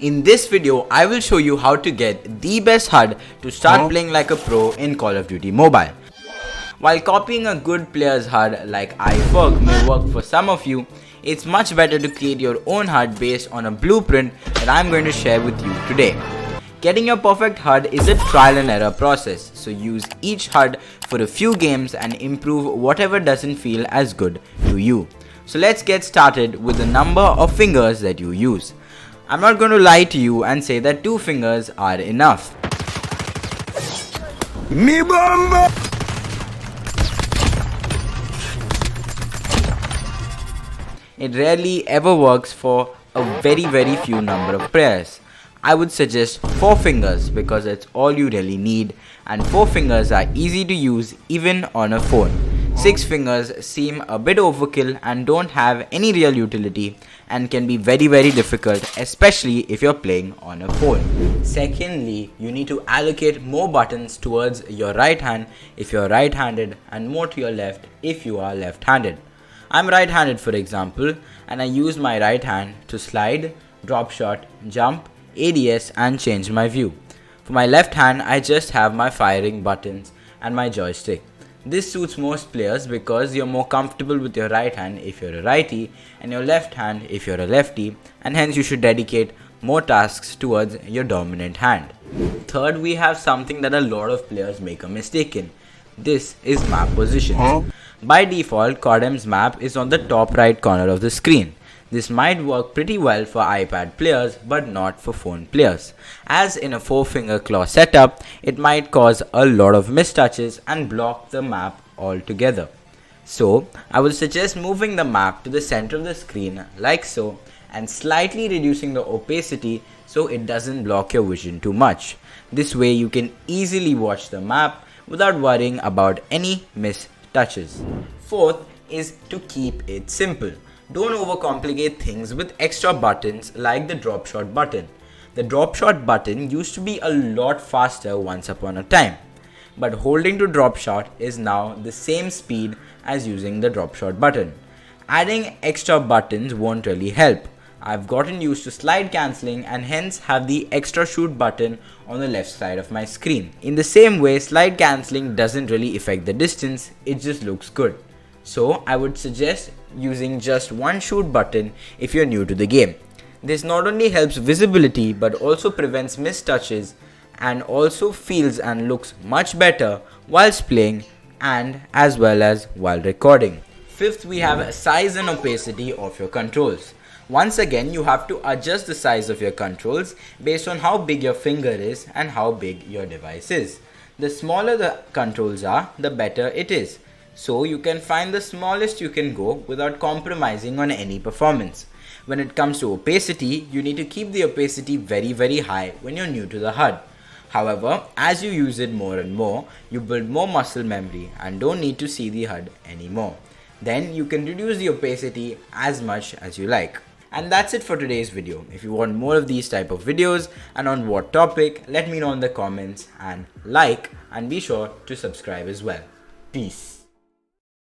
In this video, I will show you how to get the best HUD to start playing like a pro in Call of Duty Mobile. While copying a good player's HUD like iWork may work for some of you, it's much better to create your own HUD based on a blueprint that I'm going to share with you today. Getting your perfect HUD is a trial and error process, so use each HUD for a few games and improve whatever doesn't feel as good to you. So let's get started with the number of fingers that you use. I'm not going to lie to you and say that 2 fingers are enough. Me bomba! It rarely ever works for a very few number of players. I would suggest 4 fingers because that's all you really need, and 4 fingers are easy to use even on a phone. 6 fingers seem a bit overkill and don't have any real utility and can be very difficult, especially if you're playing on a phone. Secondly, you need to allocate more buttons towards your right hand if you're right-handed and more to your left if you are left-handed. I'm right-handed, for example, and I use my right hand to slide, drop shot, jump, ADS and change my view. For my left hand, I just have my firing buttons and my joystick. This suits most players because you're more comfortable with your right hand if you're a righty and your left hand if you're a lefty, and hence you should dedicate more tasks towards your dominant hand. Third, we have something that a lot of players make a mistake in. This is map positions. By default, Codm's map is on the top right corner of the screen. This might work pretty well for iPad players but not for phone players, as in a 4-finger claw setup, it might cause a lot of mistouches and block the map altogether. So, I would suggest moving the map to the center of the screen like so and slightly reducing the opacity so it doesn't block your vision too much. This way you can easily watch the map without worrying about any mistouches. Fourth is to keep it simple. Don't overcomplicate things with extra buttons like the drop shot button. The drop shot button used to be a lot faster once upon a time, but holding to drop shot is now the same speed as using the drop shot button. Adding extra buttons won't really help. I've gotten used to slide cancelling and hence have the extra shoot button on the left side of my screen. In the same way, slide cancelling doesn't really affect the distance, it just looks good. So I would suggest using just one shoot button if you're new to the game. This not only helps visibility but also prevents mistouches and also feels and looks much better whilst playing and as well as while recording. Fifth, we have size and opacity of your controls. Once again, you have to adjust the size of your controls based on how big your finger is and how big your device is. The smaller the controls are, the better it is. So you can find the smallest you can go without compromising on any performance. When it comes to opacity, you need to keep the opacity very high when you're new to the HUD. However, as you use it more and more, you build more muscle memory and don't need to see the HUD anymore. Then you can reduce the opacity as much as you like. And that's it for today's video. If you want more of these type of videos and on what topic, let me know in the comments and like and be sure to subscribe as well. Peace.